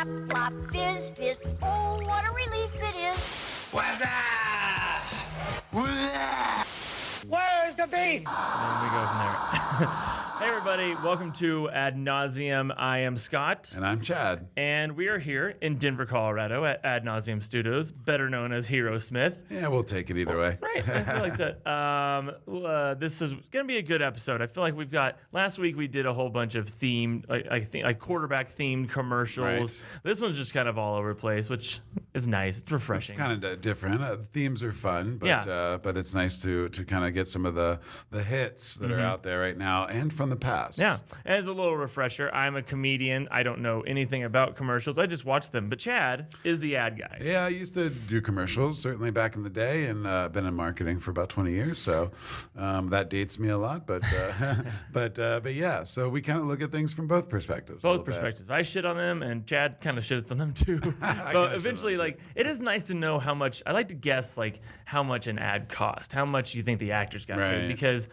Flop, flop, fizz, fizz. Oh, what a relief it is. What's Where's the beef? And we go from there. Hey everybody, welcome to Ad Nauseum. I am Scott. And I'm Chad. And we are here in Denver, Colorado at Ad Nauseum Studios, better known as Hero Smith. Yeah, we'll take it either way. Right, I feel like that. This is going to be a good episode. I feel like we've got, last week we did a whole bunch of themed, I think like quarterback themed commercials. Right. This one's just kind of all over the place, which is nice. It's refreshing. It's kind of different. Themes are fun, but it's nice to kind of get some of the hits that are out there right now and from the past. Yeah, as a little refresher, I'm a comedian. I don't know anything about commercials. I just watch them. But Chad is the ad guy. Yeah, I used to do commercials, certainly back in the day, and been in marketing for about 20 years. So that dates me a lot. But but yeah, so we kind of look at things from both perspectives. Both perspectives. I shit on them, and Chad kind of shits on them too. But eventually, like, it is nice to know how much. I like to guess like how much an ad cost, how much you think the actors got paid, because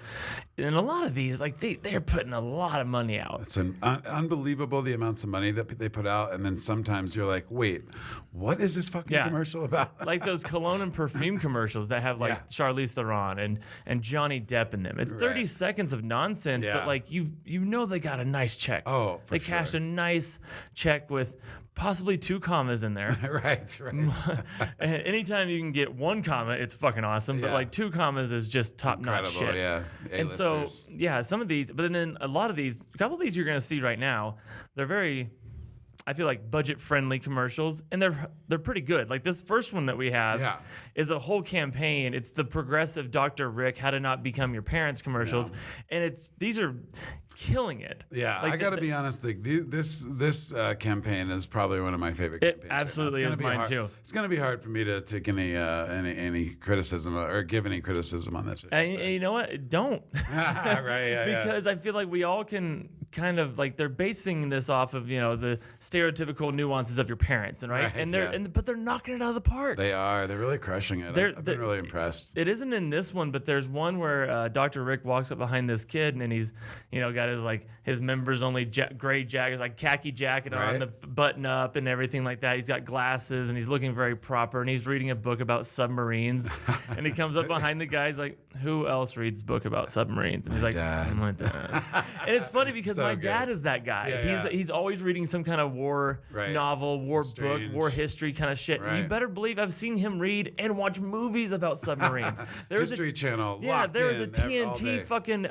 in a lot of these, like they're putting a lot of money out. It's unbelievable the amounts of money that they put out, and then sometimes you're like, wait, what is this fucking commercial about? Like those cologne and perfume commercials that have like Charlize Theron and Johnny Depp in them. It's 30 seconds of nonsense, but like you know they got a nice check. Oh, for they cashed a nice check with possibly 2 commas in there. right. Anytime you can get 1 comma, it's fucking awesome. But like 2 commas is just top-notch shit. Yeah. And so, some of these, but then a lot of these, a couple of these you're going to see right now, they're very, I feel like, budget-friendly commercials, and they're pretty good. Like this first one that we have is a whole campaign. It's the progressive Dr. Rick How to Not Become Your Parents commercials, and these are killing it. Yeah, like I got to be honest. This campaign is probably one of my favorite campaigns. It absolutely is mine too. It's going to be hard for me to take any criticism or give any criticism on this. And you know what? Don't. Right. Because I feel like we all can kind of like, they're basing this off of, the stereotypical nuances of your parents, and but they're knocking it out of the park. They are. They're really crushing it. I've been really impressed. It isn't in this one, but there's one where Dr. Rick walks up behind this kid, and he's got his members only gray jacket, like khaki jacket on, the button up and everything like that. He's got glasses and he's looking very proper, and he's reading a book about submarines. And he comes up behind the guy. He's like, "Who else reads a book about submarines?" And he's like, "My dad." And it's funny because my dad is that guy. He's always reading some kind of war novel, war book, war history kind of shit. And you better believe I've seen him read and watch movies about submarines. History Channel. Yeah, there was a TNT fucking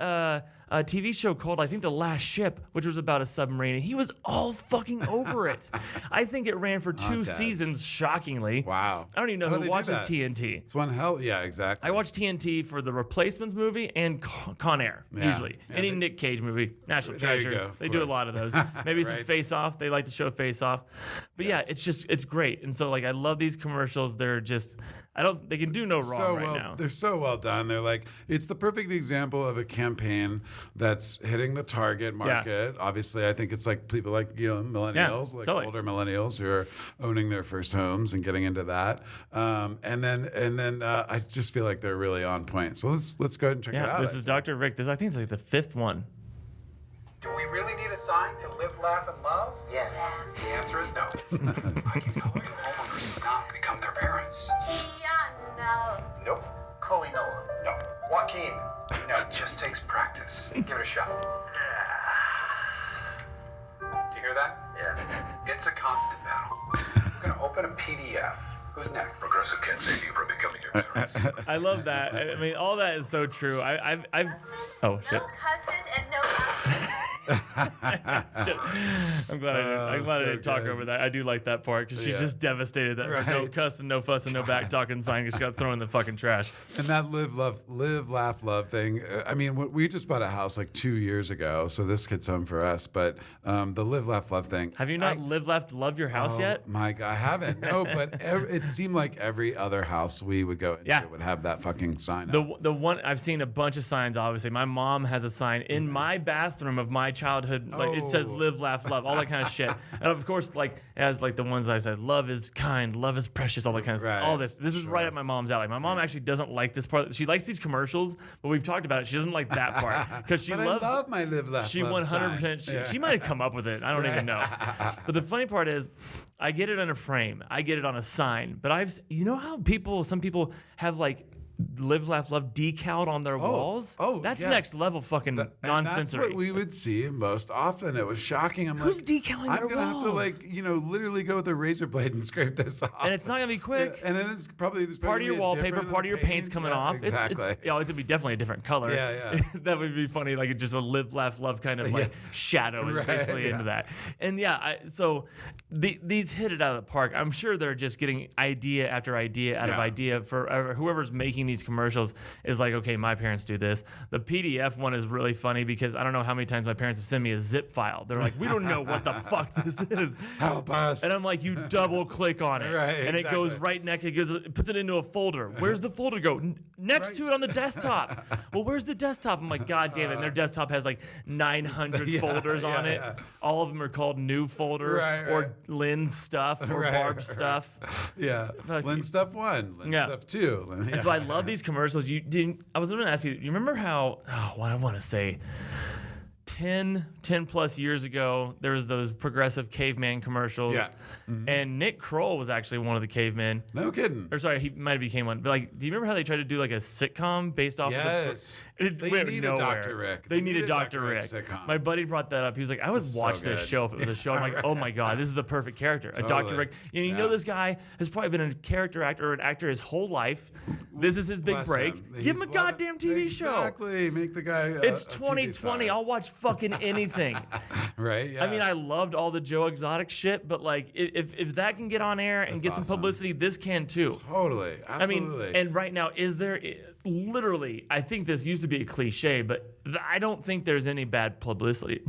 a TV show called, I think, The Last Ship, which was about a submarine, and he was all fucking over it. I think it ran for 2 seasons, shockingly. Wow. I don't even know who watches TNT. It's one hell, exactly. I watch TNT for the Replacements movie and Con Air, usually. Any Nick Cage movie, National Treasure. They do a lot of those. Maybe some Face Off. They like to show Face Off. But it's great. And so, like, I love these commercials. They're just, they can do no wrong now. They're so well done. They're like, it's the perfect example of a campaign that's hitting the target market. Obviously, I think it's like people like millennials, older millennials who are owning their first homes and getting into that. And then I just feel like they're really on point. So let's go ahead and check it out. This is Dr. Rick. I think it's like the 5th one. Do we really need a sign to live, laugh, and love? Yes. The answer is no. I can help you homeowners not become their parents. Tiana. Nope. Chloe Noah. No. Joaquin. No, it just takes practice. Give it a shot. Do you hear that? Yeah. It's a constant battle. I'm going to open a PDF. Who's next? Progressive can't save you from becoming your parents. I love that. I mean, all that is so true. I've oh shit. No cussing and no Shit. I'm glad I didn't talk over that. I do like that part because she's just devastated that no cuss and no fuss and no back talking sign because she got thrown in the fucking trash. And that live, laugh, love thing. I mean, we just bought a house like 2 years ago, so this hits home for us. But the live, laugh, love thing. Have you not live, laugh, love your house yet? My God, I haven't. No, but it seemed like every other house we would go into would have that fucking sign. The one I've seen a bunch of signs. Obviously, my mom has a sign in my bathroom of my my childhood. Like it says live, laugh, love, all that kind of shit. And of course, like it has like the ones I said, love is kind, love is precious, all that kind of stuff. All this is right up my mom's alley. My mom actually doesn't like this part. She likes these commercials, but we've talked about it. She doesn't like that part because she loves. I love my live, laugh, She love 100%. She might have come up with it. I don't even know. But the funny part is, I get it on a frame. I get it on a sign. But you know how some people have like live, laugh, love decaled on their walls? That's next level fucking nonsense. That's what we would see most often. It was shocking. Who's decalling their I'm gonna have to literally go with a razor blade and scrape this off. And it's not gonna be quick. Yeah, and then it's probably part of your wallpaper, part of your paint's coming off. Exactly. It's gonna be definitely a different color. Yeah. That would be funny. Like it's just a live, laugh, love kind of like shadow is basically into that. And so these hit it out of the park. I'm sure they're just getting idea after idea out of idea for whoever's making these commercials is like, okay, my parents do this. The PDF one is really funny because I don't know how many times my parents have sent me a zip file. They're like, we don't know what the fuck this is. Help us. And I'm like, you double click on it. Right, and it goes right next, it puts it into a folder. Where's the folder go? Next to it on the desktop. Well, where's the desktop? I'm like, God damn it. And their desktop has like 900 folders on it. All of them are called new folders or Lynn's stuff or Barb's stuff. Yeah. Lynn's stuff 1, Lynn's stuff 2. And so I love these commercials. I was going to ask you, you remember how, what I want to say, 10 plus years ago, there was those progressive caveman commercials. Yeah. Mm-hmm. And Nick Kroll was actually one of the cavemen. No kidding. Or sorry, he might have became one. But like, do you remember how they tried to do like a sitcom based off of it they needed Dr. Rick. They needed Dr. Rick. Sitcom. My buddy brought that up. He was like, I would watch this show if it was a show. I'm like, oh my God, this is the perfect character. Totally. A Dr. Rick. You know this guy has probably been a character actor or an actor his whole life. This is his big break. Give him a goddamn TV show. Exactly. Make the guy it's 2020. I'll watch fucking anything. Right? Yeah. I mean, I loved all the Joe Exotic shit, but like, if that can get on air and get some publicity, this can too. Totally. Absolutely. I mean, and right now, is there literally? I think this used to be a cliche, but I don't think there's any bad publicity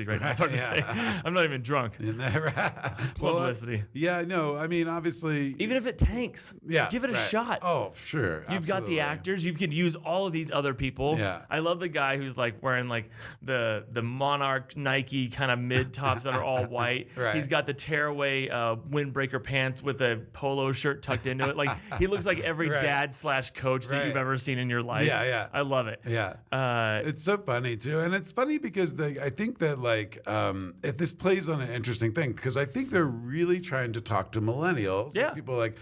right now. It's hard to say. I'm not even drunk. Publicity. No. I mean, obviously, even if it tanks, give it a shot. Oh, sure. You've got the actors. You could use all of these other people. Yeah. I love the guy who's like wearing like the Monarch Nike kind of mid tops that are all white. Right. He's got the tearaway windbreaker pants with a polo shirt tucked into it. Like he looks like every dad/coach that you've ever seen in your life. Yeah. I love it. Yeah. It's so funny too, and it's funny because I think that like if this plays on an interesting thing because I think they're really trying to talk to millennials. Yeah. Like people like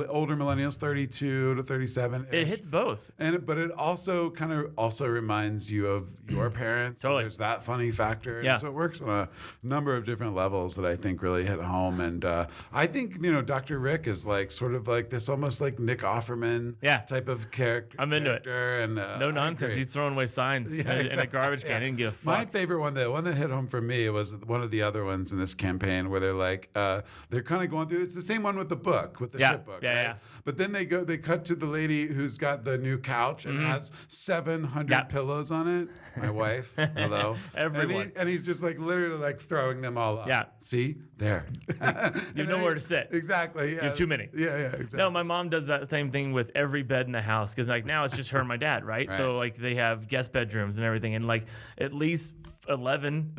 older millennials, 32 to 37. It hits both, but it also kind of reminds you of your parents. Totally. So there's that funny factor. Yeah. So it works on a number of different levels that I think really hit home. And I think Dr. Rick is like sort of like this almost like Nick Offerman type of character. I'm into it. And no nonsense. He's throwing away signs in a garbage can. He didn't give a fuck. My favorite one, the one that hit home for me, was one of the other ones in this campaign where they're like, they're kind of going through. It's the same one with the book, with the shit book. Yeah. But then they cut to the lady who's got the new couch and has 700 pillows on it. My wife. Hello. Everyone. And he's just like literally like throwing them all up. Yeah. See? There. You have nowhere to sit. Exactly. Yeah. You have too many. Yeah, exactly. No, my mom does that same thing with every bed in the house because like now it's just her and my dad, right? So like they have guest bedrooms and everything, and like at least 11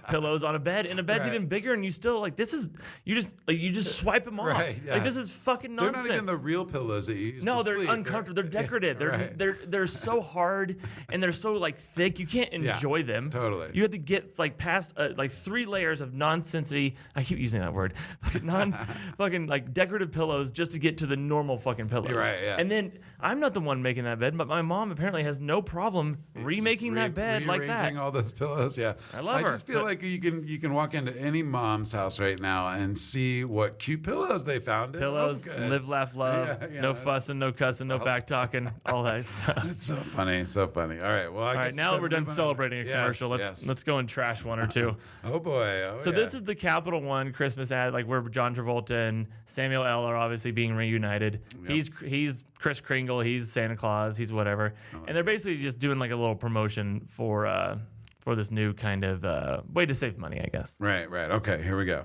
pillows on a bed, and a bed's even bigger, and you still like you just swipe them off. Like this is fucking nonsense. They're not even the real pillows that you use. No, to they're sleep. uncomfortable. They're decorative. They're so hard and they're so like thick. You can't enjoy them. Totally. You have to get like past like 3 layers of nonsensity. I keep using that word. Fucking like decorative pillows just to get to the normal fucking pillows. You're right. Yeah. And then I'm not the one making that bed, but my mom apparently has no problem remaking that bed like that. Rearranging all those pillows. Yeah. I love her. I just feel like you can walk into any mom's house right now and see what cute pillows they found. Pillows, live, laugh, love, no fussing, no cussing, no back talking, all that stuff. It's so funny, so funny. All right, well, all right. Now that we're done celebrating a commercial, let's go and trash one or two. Oh boy. So this is the Capital One Christmas ad, like where John Travolta and Samuel L. are obviously being reunited. Yep. He's Kris Kringle, he's Santa Claus, he's whatever, and they're basically just doing like a little promotion for this new kind of way to save money, I guess. Right. Okay, here we go.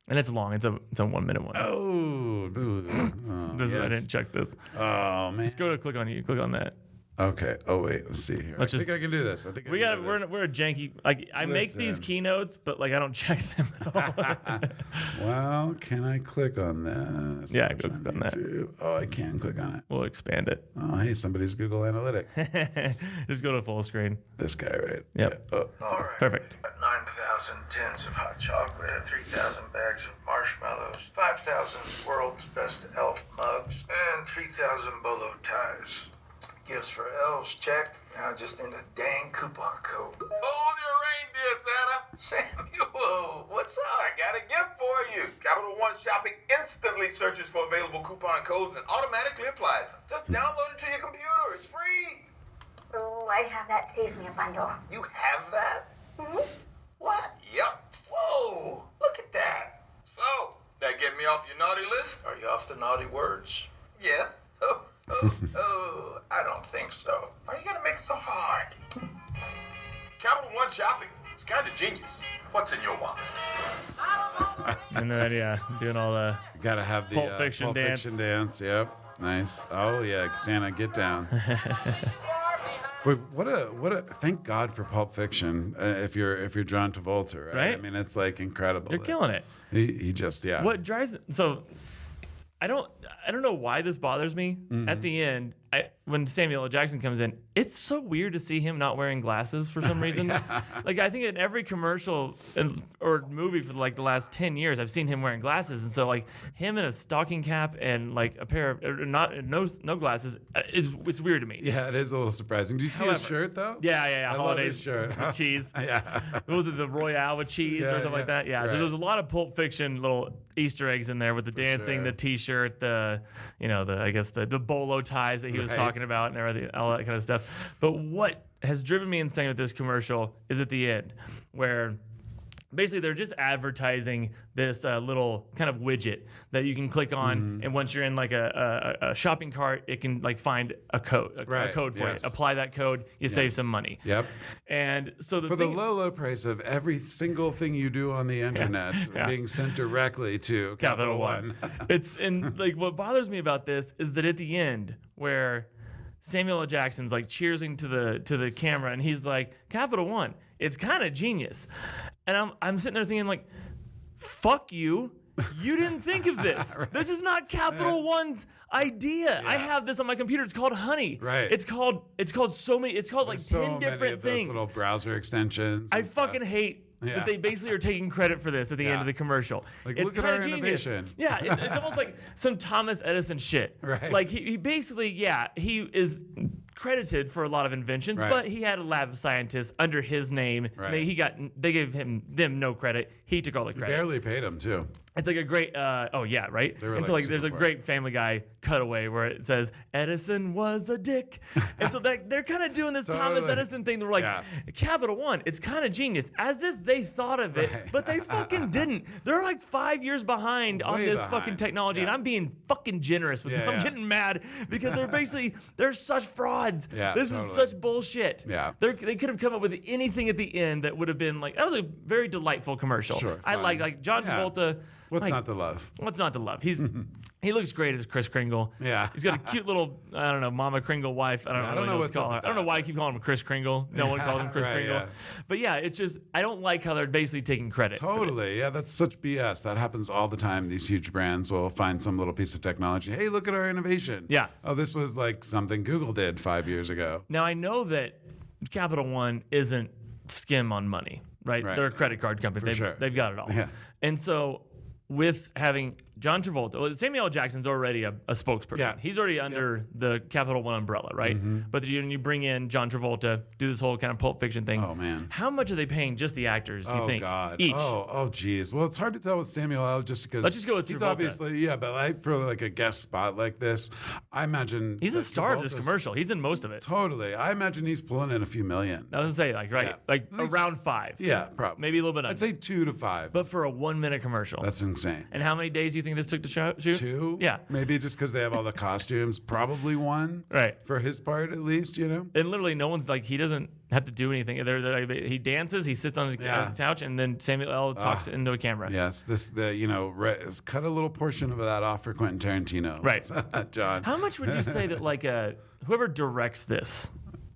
And it's long. It's a 1 minute one. Oh, I didn't check this. Oh man. Just go to click on that. Okay. Oh wait, let's see here. Let's I think I can do this. I think I We can got do this. we're a janky. Like I make these Listen. keynotes, but like I don't check them at all. Well, can I click on this? Yeah, Which go I click on need that. to. Oh, I can click on it. We'll expand it. Oh, hey, somebody's Google Analytics. Just go to full screen. This guy, right? Yep. Yeah. Oh. All right. Perfect. 9,000 tins of hot chocolate, 3,000 bags of marshmallows, 5,000 world's best elf mugs, and 3,000 bolo ties. Gifts for elves, check. Now just in a dang coupon code. Hold your reindeer, Santa. Samuel, what's up? I got a gift for you. Capital One Shopping instantly searches for available coupon codes and automatically applies them. Just download it to your computer. It's free. Oh, I have that saved me a bundle. You have that? What? Yep. Whoa, look at that. So, that get me off your naughty list? Are you off the naughty words? Yes. Oh, I don't think so. Why you gotta make it so hard? Capital One Shopping. It's kind of genius. What's in your wallet? And then doing all the Gotta have the Pulp Fiction dance. Fiction dance. Yep. Nice. Oh yeah, Santa, get down. But what a thank God for Pulp Fiction. If you're John Travolta, right? Right? I mean, it's like incredible. You're killing it. He just What drives so I don't know why this bothers me. At the end, when Samuel L. Jackson comes in, it's so weird to see him not wearing glasses for some reason. Like I think in every commercial or movie for like the last 10 years, I've seen him wearing glasses, and so like him in a stocking cap and like a pair of no glasses, it's weird to me. Yeah, it is a little surprising. Do you see his However- shirt though? Yeah. I love Holidays his shirt. with cheese. Yeah. What was it, the Royale with cheese or Yeah, something like yeah. that? Yeah. Right. So there's a lot of Pulp Fiction little Easter eggs in there with the dancing, sure. the T-shirt, the bolo ties that he was Right. talking about and everything, all that kind of stuff. But what has driven me insane with this commercial is at the end, where basically they're just advertising this little kind of widget that you can click on, and once you're in like a shopping cart, it can like find a code, a Right, code for yes. you. Apply that code, you save some money. Yep. And so For the low price of every single thing you do on the internet Yeah. being sent directly to Capital One. It's and like what bothers me about this is that at the end where Samuel L. Jackson's like cheersing to the camera and he's like, Capital One, it's kind of genius. And I'm sitting there thinking like, fuck you. You didn't think of this. Right. This is not Capital One's idea. I have this on my computer. It's called Honey. Right. It's called so many. It's called like There's so 10 many different of those things. little browser extensions. I and stuff. fucking hate Yeah. that they basically are taking credit for this at the end Yeah. of the commercial. Like, it's look at kinda our genius. innovation. Yeah, it's almost like some Thomas Edison shit. Right. Like he basically, he is credited for a lot of inventions, Right. but he had a lab of scientists under his name. Right. They gave them no credit. He took all the credit. Barely paid him too. It's like a great, right? They were And so like like there's a super great Family Guy cutaway where it says Edison was a dick, and so they're kind of doing this Thomas Totally. Edison thing. They're like, Yeah. Capital One, it's kind of genius, as if they thought of it, Right. but they fucking didn't. They're like 5 years behind on Way this behind. fucking technology, and Yeah. I'm being fucking generous with Yeah, them. I'm yeah. getting mad because they're such frauds. Yeah, this totally. is such bullshit. Yeah. They could have come up with anything at the end that would have been like, that was a very delightful commercial. Sure, I fun. like John Yeah. Travolta. What's like, not to love? What's not to love? He looks great as Kris Kringle. Yeah. He's got a cute little, I don't know, Mama Kringle wife. I don't I really don't know know what what's to call up her. with I don't know that. why I keep calling him Kris Kringle. No one calls him Kris Right, Kringle. yeah. But yeah, it's just, I don't like how they're basically taking credit. for this. Totally. Yeah, that's such BS. That happens all the time. These huge brands will find some little piece of technology. Hey, look at our innovation. Yeah. Oh, this was like something Google did 5 years ago. Now, I know that Capital One isn't skim on money, right? Right. They're a credit card company. sure. They've got it all. Yeah. And so with having John Travolta, well, Samuel L. Jackson's already a spokesperson. Yeah. He's already under the Capital One umbrella, right? But you bring in John Travolta, do this whole kind of Pulp Fiction thing. Oh, man. How much are they paying just the actors, you Oh think? God! Each. Oh, geez. Well, it's hard to tell with Samuel L. just because Let's just go with he's Travolta. obviously but like for like a guest spot like this, I imagine He's the that star of this Travolta's- commercial. He's in most of it. Totally, I imagine he's pulling in a few million. I was gonna say, like, right, Yeah. like At least- around 5. Yeah, probably. Maybe a little bit under. I'd say 2 to 5. But for a 1-minute commercial. That's insane. And how many days do you think this took to shoot? 2? Yeah. Maybe just because they have all the costumes. Probably 1. Right. For his part, at least, you know. And literally, no one's like, he doesn't have to do anything. He dances, he sits on the Yeah. couch, and then Samuel L. talks into a camera. Yes, cut a little portion of that off for Quentin Tarantino. Right. John. How much would you say that like a whoever directs this.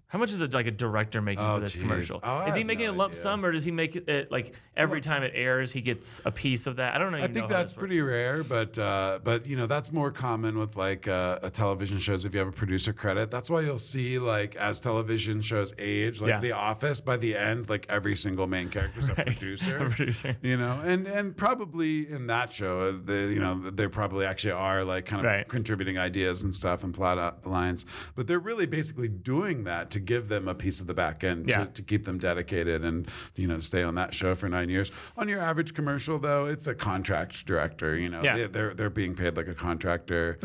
How much is it like a director making for this commercial? I is he have making no a lump idea. sum, or does he make it like every time it airs, he gets a piece of that? I don't know. I think that's pretty rare, but that's more common with like a television shows. If you have a producer credit, that's why you'll see like as television shows age, like The Office, by the end, like every single main character is a producer. And probably in that show, they probably actually are like kind of contributing ideas and stuff and plot lines, but they're really basically doing that to give them a piece of the back end to keep them dedicated and to stay on that show for 9 years. On your average commercial, though, it's a contract director. They're being paid like a contractor,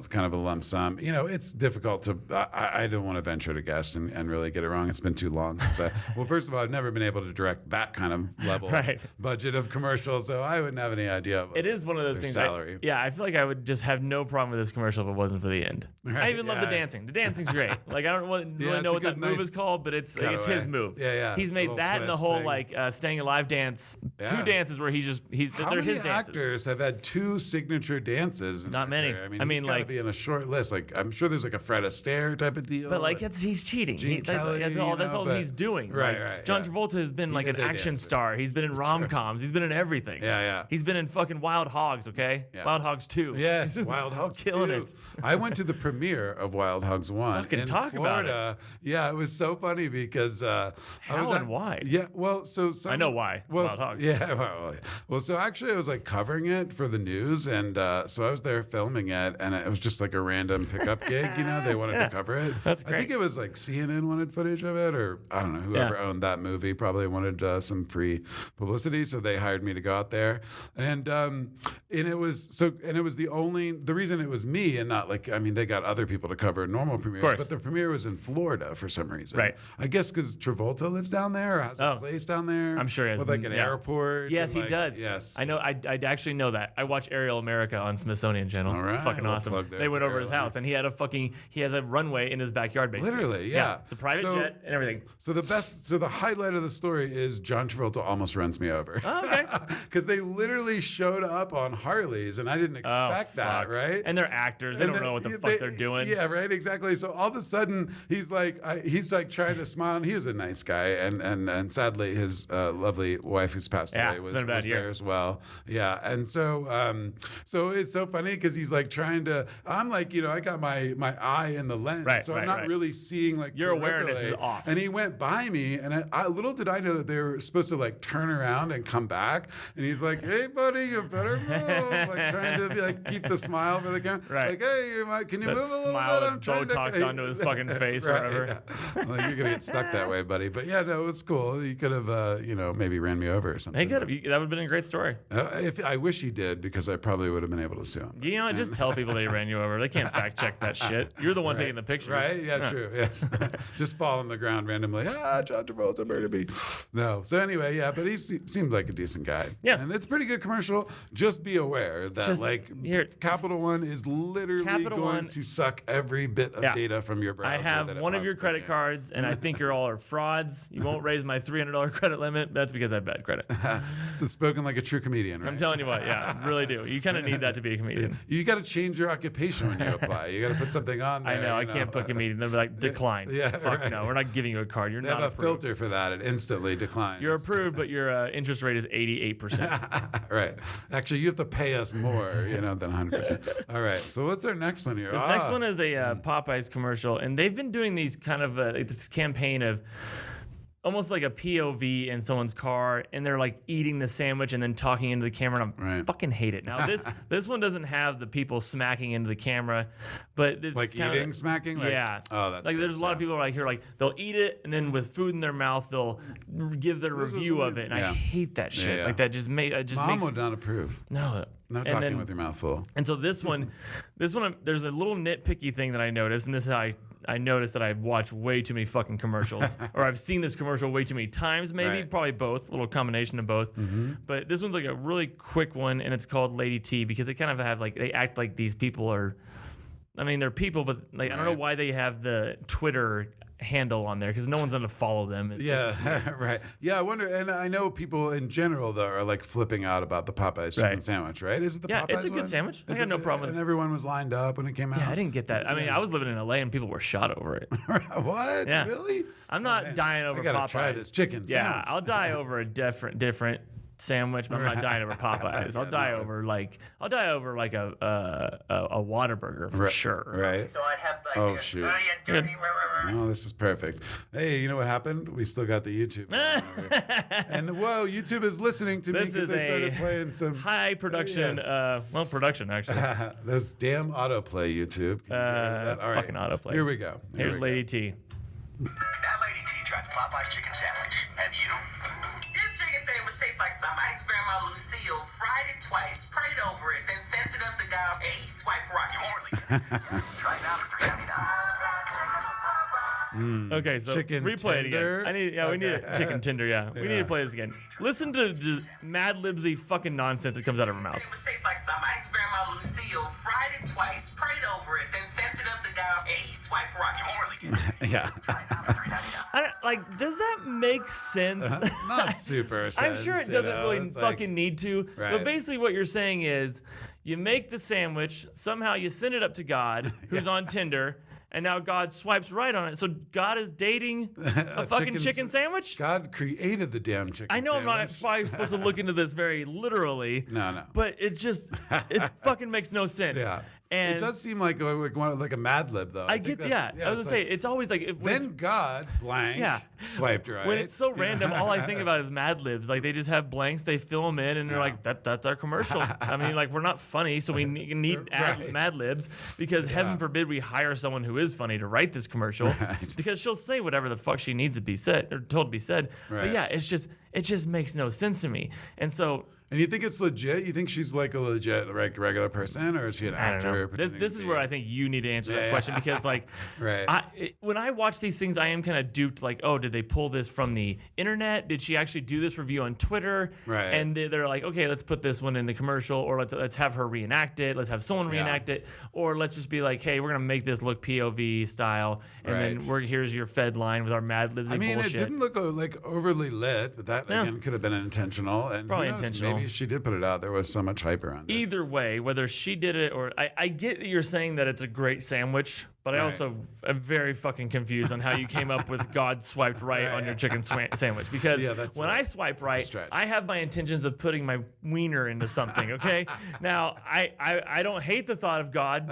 kind of a lump sum. It's difficult to. I don't want to venture to guess and really get it wrong. It's been too long since well, first of all, I've never been able to direct that kind of level of budget of commercials, so I wouldn't have any idea. Of it is one of those things. Salary. I feel like I would just have no problem with this commercial if it wasn't for the end. I even love the dancing. The dancing's great. Like I don't really know what that move is called, but it's his move. He's made that and the whole thing. Staying alive dance. Two dances where they're his dances. How many actors have had two signature dances? Not many. Career? I mean, he's got to be in a short list. Like I'm sure there's like a Fred Astaire type of deal. But like he's cheating. That's all he's doing. Right. John Travolta has been like an action star. He's been in rom-coms. He's been in everything. He's been in fucking Wild Hogs. Okay. Wild Hogs 2. Yes. Wild Hogs killing 2. it. I went to the premiere of Wild Hogs 1 in talk Florida. About it. Yeah, it was so funny because and why? Yeah, well, I know why. It's Wild Hogs. Yeah, well, so actually I was like covering it for the news, and so I was there filming it, and it was just like a random pickup gig. They wanted to cover it. That's great. I think it was like CNN wanted footage of it, or I don't know, whoever owned that movie probably wanted some free publicity, so they hired me to go out there, and it was the reason it was me and not like they got other people to cover normal premieres, but the premiere was in Florida for some reason. Right. I guess because Travolta lives down there or has a place down there. I'm sure he has. With like an airport. Yes, he does. Yes. I know. I actually know that. I watch Aerial America on Smithsonian Channel. All right. It's fucking awesome. They went over his house and he has a runway in his backyard basically. Literally, yeah. It's a private jet and everything. So the highlight of the story is John Travolta almost runs me over. Oh, okay. Because they literally showed up on Harleys and I didn't expect that, right? And they're actors. They don't know what the fuck they're doing. Yeah, right, exactly. So all of a sudden he's like trying to smile, and he was a nice guy, and sadly his lovely wife who's passed away was there as well. Yeah, and so it's so funny because he's like trying to. I'm like, I got my eye in the lens, so I'm not really seeing like your awareness is off. And he went by me, and little did I know that they were supposed to like turn around and come back, and he's like, "Hey, buddy, you better move," like trying to like keep the smile for the camera. Right. Like, "Hey, can you move a little smile bit? with Botox onto his fucking face or whatever. Yeah. Like, you're gonna get stuck that way, buddy. But yeah, no, it was cool. He could have, maybe ran me over or something. He could have. That would have been a great story. If I wish he did, because I probably would have been able to sue him. Just tell people they ran you over. They can't fact check that shit. You're the one taking the picture. Right? Yeah, true. Yes. Just fall on the ground randomly. John Travolta murdered me. No. So anyway, yeah, but he seemed like a decent guy. Yeah. And it's a pretty good commercial. Just be aware that Capital One is literally going to suck every bit of data from your browser. I have one of your credit cards, and I think you're all are frauds. You won't raise my $300 credit limit. That's because I have bad credit. It's spoken like a true comedian, right? I'm telling you what, really do. You kind of need that to be a comedian. You got to change your occupation when you apply. You got to put something on there. I know. I can't put comedian. They'll be like, decline. Fuck no. We're not giving you a card. You're not approved. They have a filter for that. It instantly declines. You're approved, but your interest rate is 88%. Right. Actually, you have to pay us more, than 100%. All right. So what's our next one here? This next one is a Popeyes commercial, and they've been doing these kind of this campaign of almost like a POV in someone's car, and they're like eating the sandwich and then talking into the camera, and I fucking hate it. Now this one doesn't have the people smacking into the camera, but it's like eating, smacking. Oh, that's like there's a lot of people right here, like they'll eat it and then with food in their mouth they'll give their review of it, and I hate that shit. Yeah. Like that just Mom makes would not approve. No. No talking with your mouth full. And so this one, there's a little nitpicky thing that I noticed, and this is how I noticed that I watch way too many fucking commercials, or I've seen this commercial way too many times, maybe, probably both, a little combination of both. Mm-hmm. But this one's like a really quick one, and it's called Lady T, because they kind of have they act like these people are, they're people, but I don't know why they have the Twitter handle on there because no one's gonna follow them. It's Yeah, right. Yeah, I wonder, and I know people in general though are like flipping out about the Popeyes chicken sandwich, right? Is it the Popeyes it's a good one? sandwich. I got no problem with And it. everyone was lined up when it came out. Yeah, I didn't get that. I mean, I was living in LA and people were shot over it. What? Yeah. Really? I'm not dying over I gotta Popeyes. try this chicken Yeah, sandwich. I'll die over a different sandwich, but I'm not dying over Popeyes. I'll die over like a Whataburger for sure. Right. So I'd have like Oh, shoot. Oh, this is perfect. Hey, you know what happened? We still got the YouTube. And whoa, YouTube is listening to me This because is they started a playing some high production. Yes. Production actually. Those damn autoplay YouTube. Can you hear that? All right. Fucking autoplay. Here we go. Here Here's we Lady T. That Lady T tried Popeye's chicken sandwich. Have you? This chicken sandwich tastes like somebody's grandma Lucille fried it twice, prayed over it, then sent it up to God, and he swiped right. Try it now for $3.99. Okay, so Chicken replay tender? it again. We need a chicken tender. Yeah, we need to play this again. Listen to just Mad Libsy fucking nonsense that comes out of her mouth. It tastes like somebody's grandma Lucille fried it twice, prayed over it, then sent it up to God, and he swiped right. Yeah. Does that make sense? Not super I'm sure it doesn't really It's fucking need to. Right. But basically, what you're saying is, you make the sandwich, somehow you send it up to God, who's on Tinder, and now God swipes right on it. So God is dating a fucking chicken sandwich? God created the damn chicken I know I'm not sandwich. probably supposed to look into this very literally. No. But it fucking makes no sense. Yeah. And it does seem like a Mad Lib, though. I get, I was gonna say, it's always like, Then God blank swiped right. when it's so random, all I think about is Mad Libs. Like, they just have blanks, they fill them in, and they're like, that's our commercial. I mean, like, we're not funny, so we need Mad Libs, because heaven forbid we hire someone who is funny to write this commercial, because she'll say whatever the fuck she needs to be said, or told to be said. But yeah, it just makes no sense to me. And so... And you think it's legit? You think she's like a legit regular person, or is she an actor? I don't know. This is where I think you need to answer that question, because like, when I watch these things, I am kind of duped. Like, oh, did they pull this from the internet? Did she actually do this review on Twitter? Right. And they're like, okay, let's put this one in the commercial, or let's have her reenact it. Let's have someone reenact it, or let's just be like, hey, we're gonna make this look POV style, and then here's your Fed line with our Mad Libs. I mean, bullshit. it didn't look like overly lit, but that again could have been intentional. And Probably who knows, intentional. Maybe she did put it out. There was so much hype around it. Either way, whether she did it or I get that you're saying that it's a great sandwich, but I also am very fucking confused on how you came up with God swiped right on your chicken sandwich. Because when I swipe right, I have my intentions of putting my wiener into something, okay? Now, I don't hate the thought of God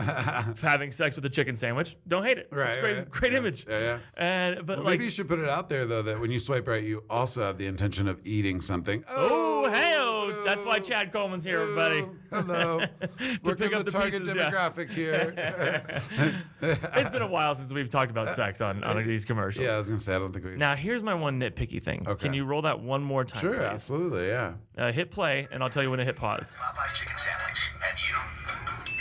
having sex with a chicken sandwich. Don't hate it. It's great image. But well, maybe you should put it out there, though, that when you swipe right, you also have the intention of eating something. Oh, hey-oh. That's why Chad Coleman's here, everybody. Hello. To pick up the the target pieces, demographic here. It's been a while since we've talked about sex on these commercials. Yeah, I was going to say, I don't think we... Now, here's my one nitpicky thing. Okay. Can you roll that one more time, Sure, please? absolutely, yeah. Hit play, and I'll tell you when to hit pause. Popeye's chicken sandwich. Have you?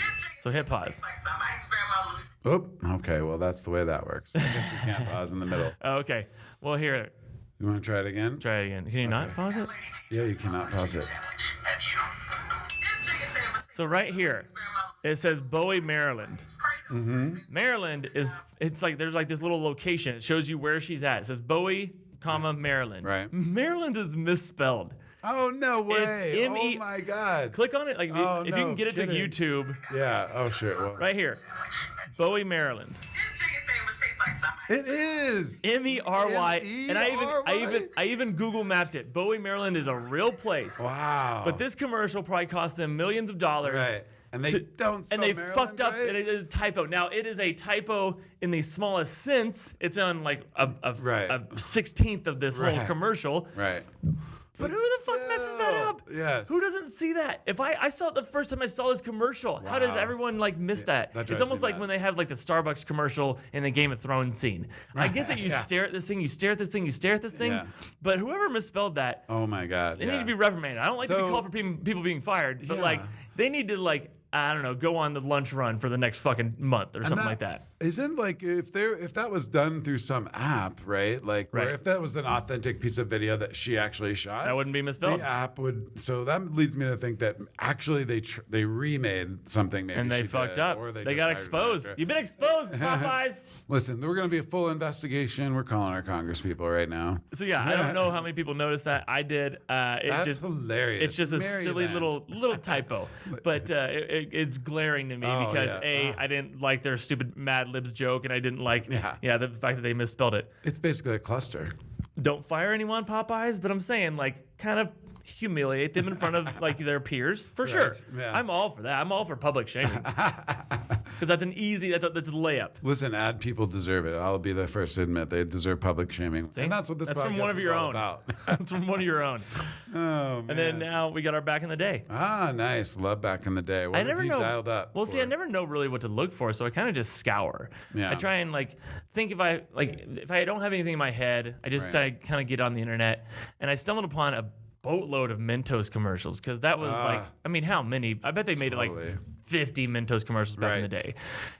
So hit pause. Like somebody's grandma Lucille. Oh, okay, well, that's the way that works. I guess you can't pause in the middle. Okay. Well, here. You want to try it again? Try it again. Can you not pause it? Yeah, you cannot pause it. Have you? This chicken sandwich So right here, it says Bowie, Maryland. Maryland is, it's like, there's like this little location. It shows you where she's at. It says Bowie, Maryland. Right. Maryland is misspelled. Oh, no way. It's M-E- Oh, my God. Click on it. Like, if you can get it kidding. to YouTube, Yeah, oh, sure. Well, right here. Bowie, Maryland. This chicken sandwich tastes like somebody. it is. MERY, and I even Google mapped it. Bowie, Maryland is a real place. Wow. But this commercial probably cost them millions of dollars. Right. And they don't spell And they Maryland fucked up. right? And it is a typo. Now it is a typo in the smallest sense. It's on like a 16th of this whole commercial. Right. But who the fuck messes that up? Yes. Who doesn't see that? If I saw it the first time I saw this commercial, how does everyone like miss that? that drives It's almost me like when nuts. they have like the Starbucks commercial in the Game of Thrones scene. I get that you stare at this thing, you stare at this thing, you stare at this thing, but whoever misspelled that, Oh, my God. they need to be reprimanded. I don't like to be So- called for people being fired, but Yeah. like they need to like, I don't know, go on the lunch run for the next fucking month or something like that. Isn't like if that was done through some app, right? Like, Right. or if that was an authentic piece of video that she actually shot, That wouldn't be misspelled. The app would. So that leads me to think that actually they remade something. Maybe And they she fucked did, up. or They just got hired an exposed. actor. You've been exposed, Popeyes. Listen, we're going to be a full investigation. We're calling our Congress people right now. So yeah, I don't know how many people noticed that. I did. That's hilarious. It's just a silly Maryland. little typo, but it's glaring to me because I didn't like their stupid Mad Libs joke, and I didn't like the fact that they misspelled it. It's basically a cluster. Don't fire anyone, Popeyes, but I'm saying like kind of humiliate them in front of like their peers for sure. Yeah. I'm all for that. I'm all for public shaming because that's an easy that's a layup. Listen, ad people deserve it. I'll be the first to admit they deserve public shaming, and that's what this podcast from one of is your all own. about. That's from one of your own. Oh, man. And then now we got our back in the day. Ah, nice. Love back in the day. What I have never you know. dialed up? Well, see, I never know really what to look for, so I kind of just scour. Yeah. I try and like think if I don't have anything in my head, I just try to kind of get on the internet, and I stumbled upon a boatload of Mentos commercials because that was like, I mean, how many? I bet they made like 50 Mentos commercials back in the day,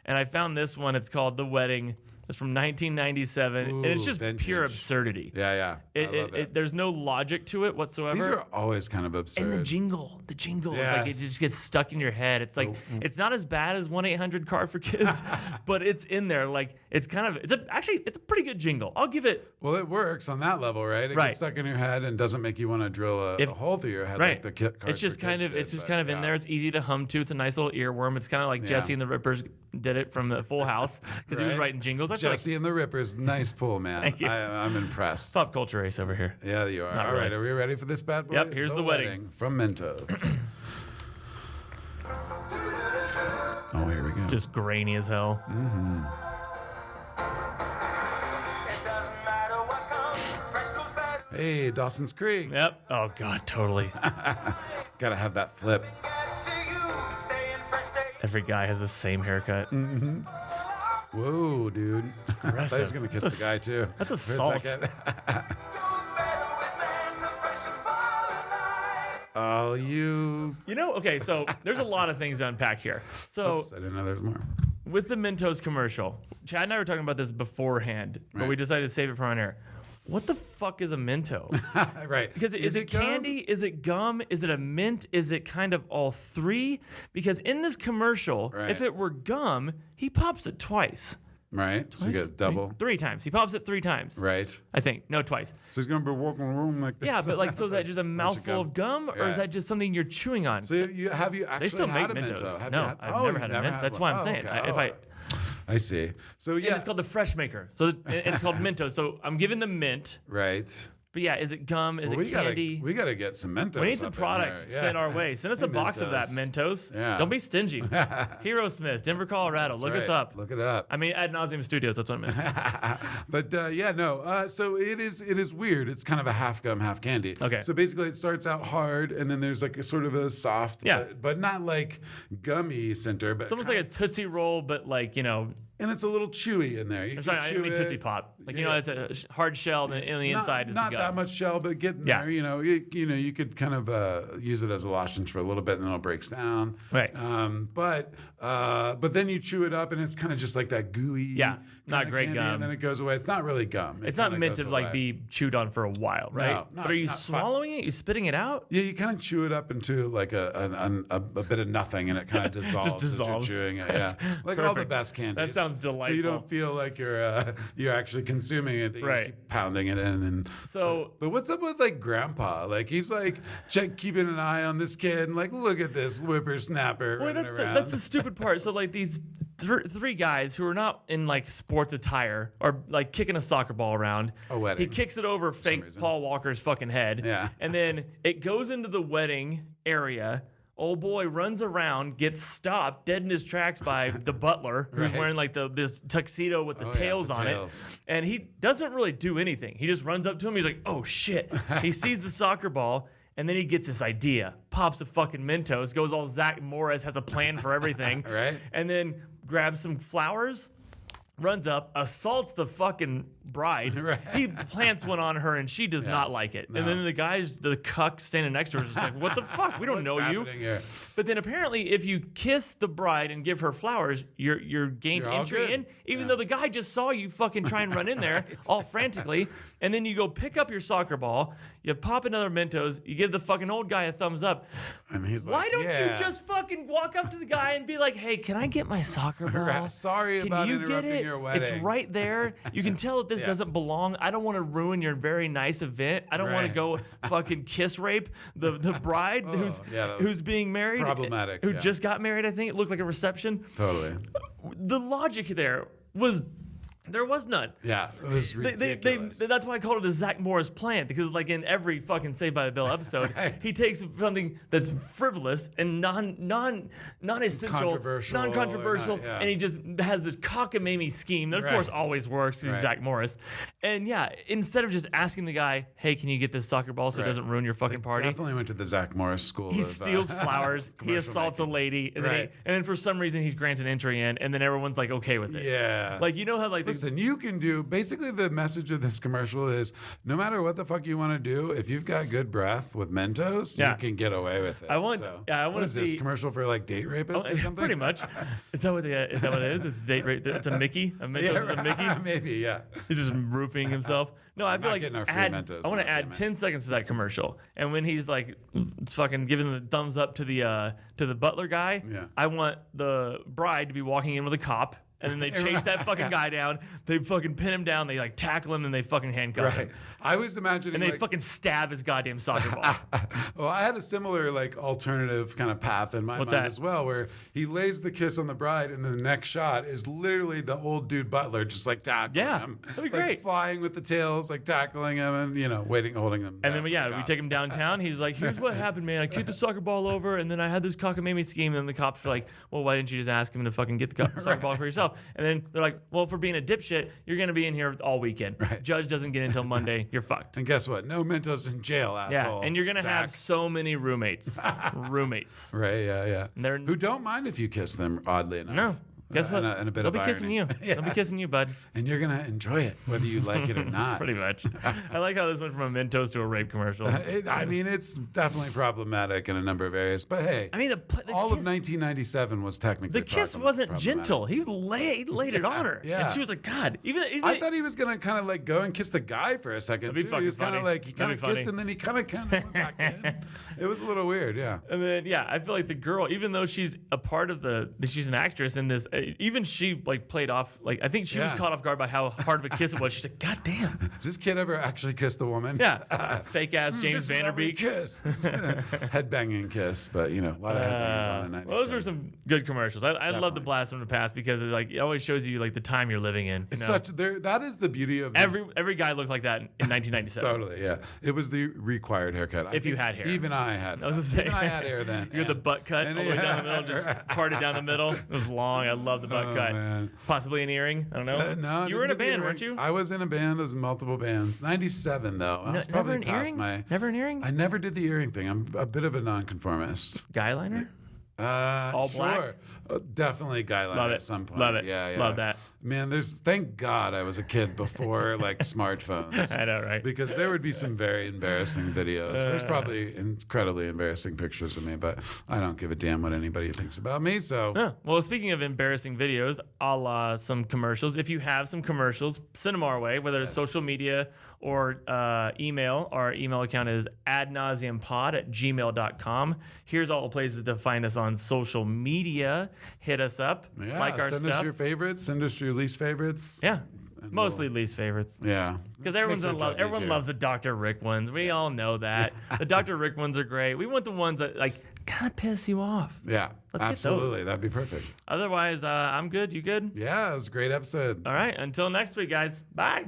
and I found this one. It's called The Wedding. It's from 1997, and it's just vintage. pure absurdity. Yeah. I love it. There's no logic to it whatsoever. These are always kind of absurd. And the jingle is like it Yes. just gets stuck in your head. It's like it's not as bad as 1-800-CAR for kids, but it's in there. Like it's a pretty good jingle. I'll give it. Well, it works on that level, right? It Right. gets stuck in your head and doesn't make you want to drill a hole through your head Right. like the kit cards It's just for kind kids of it's did, just but kind of in yeah. there. It's easy to hum to. It's a nice little earworm. It's kind of like Jesse and the Rippers did it from the Full House because he was Right. writing jingles. I feel like Jesse and the Rippers, nice pull, man. Thank you. I'm impressed. pop culture race over here. Yeah, you are. Not All really. right, are we ready for this bad boy? Yep, here's The Wedding. from Mentos. Oh, here we go. Just grainy as hell. Hey, Dawson's Creek. Yep. Oh god, totally. Gotta have that flip. Every guy has the same haircut. Whoa, dude. I thought he was Aggressive. gonna kiss That's the guy too. That's for a assault. second. Oh, you. You know, okay, so there's a lot of things to unpack here. So Oops, I didn't know there was more. with the Mentos commercial, Chad and I were talking about this beforehand, but we Right. decided to save it for on air. What the fuck is a Mento? Right. Because is it gum? candy? Is it gum? Is it a mint? Is it kind of all three? Because in this commercial, Right. if it were gum, he pops it twice. Right. So you Twice? get double. Three times. He pops it 3 times. Right. I think. No, twice. So he's gonna be walking around like this. Yeah, but like, so is that just a Bunch mouthful of gum, or is Yeah. that just something you're chewing on? So have you actually They still make had a Mentos. Mento? Have No, you had, I've oh, never you've had a Mint. That's one. why I'm Oh, saying. okay. I see. So Yeah, yeah. it's called the Fresh Maker. So it's called Mentos. So I'm giving the mint. Right. But yeah, is it gum? Is Well, it candy? We gotta get some Mentos. We need some up in product there. sent our way. Send us Hey, a box of that Mentos. Mentos. Yeah. Don't be stingy. Hero Smith, Denver, Colorado. Look us Right. up. Look it up. I mean, Ad Nauseam Studios. That's what I meant. But yeah, no. So it is weird. It's kind of a half gum, half candy. Okay. So basically, it starts out hard, and then there's like a sort of a soft, Yeah. but not like gummy center, but It's almost like a Tootsie Roll, but like, you know, and it's a little chewy in there. You I'm can sorry, I chew mean it. Tootsie Pop. Like, you know, it's a hard shell, and on the inside is the not gum. that much shell, but getting Yeah. there. You know, you could kind of use it as a lozenge for a little bit, and then it breaks down. Right. But then you chew it up, and it's kind of just like that gooey. Yeah, not kinda great candy, gum. And then it goes away. It's not really gum. It It's not kinda meant goes to like away. be chewed on for a while, right? No, But are you not swallowing it? You spitting it out? Yeah, you kind of chew it up into like a bit of nothing, and it kind of dissolves. dissolves. As you're chewing it. Yeah, like all the Perfect. best candies. That sounds So you delightful. don't feel like you're actually consuming it. You Right. keep pounding it in, and So but what's up with like Grandpa? Like he's like keeping an eye on this kid, and like look at this whippersnapper Well, running that's around. that's the stupid part. So like these three guys who are not in like sports attire are like kicking a soccer ball around. A wedding. He kicks it over fake reason. Paul Walker's fucking head. Yeah. And then it goes into the wedding area. Old boy runs around, gets stopped dead in his tracks by the butler, who's Right. wearing like this tuxedo with the Oh, yeah, tails the on tails. it. And he doesn't really do anything. He just runs up to him. He's like, oh shit. He sees the soccer ball. And then he gets this idea, pops a fucking Mentos, goes all Zach Morris, has a plan for everything. Right. And then grabs some flowers, runs up, assaults the fucking bride. Right. He plants one on her, and she does not like it. No. And then the cuck standing next to her is just like, what the fuck? We don't know What's you. happening here? But then apparently, if you kiss the bride and give her flowers, you're gained You're all entry good. in, even though the guy just saw you fucking try and run in there all frantically. And then you go pick up your soccer ball, you pop another Mentos, you give the fucking old guy a thumbs up. And he's like, Why don't yeah. you just fucking walk up to the guy and be like, hey, can I get my soccer ball? Sorry Can about you get interrupting it? your wedding. It's right there. You can tell that this Yeah. doesn't belong. I don't want to ruin your very nice event. I don't want to Right. go fucking kiss rape the bride that was who's being married. problematic, Who yeah. just got married, I think. It looked like a reception. Totally. The logic there was there was none. Yeah, it was ridiculous. That's why I called it a Zach Morris plant, because like in every fucking Saved by the Bell episode, Right. he takes something that's frivolous and non-essential, Controversial non-controversial, or not, yeah. and he just has this cockamamie scheme that of Right. course always works. He's Right. Zach Morris, and yeah, instead of just asking the guy, "Hey, can you get this soccer ball so it Right. doesn't ruin your fucking party?" Definitely went to the Zach Morris school. He of, steals flowers. He commercial assaults making. a lady, and Right. then for some reason he's granted entry in, and then everyone's like okay with it. Yeah. Like you know how like Listen, you can do basically the message of this commercial is no matter what the fuck you want to do, if you've got good breath with Mentos, Yeah. you can get away with it. I want What to is this see commercial for like date rapists or something? pretty much. Is that what it is? It's a date rate. It's a Mickey. A Mentos is a Mickey. Maybe, yeah. He's just roofing himself. No, I feel not like getting our free Mentos, I want to no, add damn it. 10 seconds to that commercial, and when he's like fucking giving the thumbs up to the butler guy, Yeah. I want the bride to be walking in with a cop. And then they chase that fucking guy down. They fucking pin him down. They like tackle him and they fucking handcuff him. Right. I was imagining And they like, fucking stab his goddamn soccer ball. well, I had a similar like alternative kind of path in my What's mind that? as well, where he lays the kiss on the bride, and then the next shot is literally the old dude butler just like tackling Yeah, him, that'd be like, great. flying with the tails, like tackling him, and holding him. And down then, for yeah, the we take him cops. downtown. He's like, here's what happened, man. I kicked the soccer ball over, and then I had this cockamamie scheme. And then the cops are like, well, why didn't you just ask him to fucking get the soccer ball for yourself? And then they're like, well, for being a dipshit, you're going to be in here all weekend. Right. Judge doesn't get in until Monday. You're fucked. And guess what? No Mentos in jail, Yeah, asshole. and you're going to have Zach. so many roommates. Roommates. Right, yeah. They're- Who don't mind if you kiss them, oddly enough. No. Guess what? And a bit They'll of be kissing you. irony. They'll be kissing you, bud. And you're going to enjoy it, whether you like it or not. Pretty much. I like how this went from a Mentos to a rape commercial. I mean, it's definitely problematic in a number of areas, but hey, I mean, the all of kiss- 1997 was technically The kiss wasn't gentle. He laid it on her. Yeah. And she was like, God, I thought he was gonna kind of like go and kiss the guy for a second. That'd be Too. fucking He was kind funny. of like he kind That'd of be kissed funny. and then he kind of went back in. It was a little weird, yeah. And then, yeah, I feel like the girl, even though she's a part of she's an actress in this, even she like played off, like, I think she was Yeah. caught off guard by how hard of a kiss it was. She's like, God damn. Has this kid ever actually kissed a woman? Yeah. Fake ass James This is how we Vanderbeek. kiss. Headbanging kiss, but a lot of headbanging in 97. Well, those were some good commercials. I love the Definitely. blast from the past because it always shows you like the time you're living in. It's that is the beauty of these. Every guy looked like that in 1997. Totally, yeah. It was the required haircut. I If you think had hair. Even I had. I was gonna say, Even I had hair then. You had the butt cut all the way down the middle, just parted down the middle. It was long. I love the butt Oh, cut. man. Possibly an earring. I don't know. No, You were in a didn't get the band, weren't earring. you? I was in a band. I was in multiple bands. 97 though. I was Never probably an past earring? my. Never an earring? I never did the earring thing. I'm a bit of a nonconformist. Guy liner? All black? Sure. Definitely guy liner Love it. at some point. Love it. Yeah. Love that. Man, thank God I was a kid before like smartphones. I know, right? Because there would be some very embarrassing videos. There's probably incredibly embarrassing pictures of me, but I don't give a damn what anybody thinks about me. So Huh. Well, speaking of embarrassing videos, a la some commercials, if you have some commercials, send them our way, whether it's social media or email. Our email account is adnauseampod@gmail.com. Here's all the places to find us on social media. Hit us up, yeah, like our send stuff. us your favorites, send us your least favorites. Yeah, And mostly least favorites. Yeah. Because Makes our job everyone easier. loves the Dr. Rick ones. We all know that. The Dr. Rick ones are great. We want the ones that like kind of piss you off. Yeah, Let's get absolutely. those. That'd be perfect. Otherwise, I'm good. You good? Yeah, it was a great episode. All right. Until next week, guys. Bye.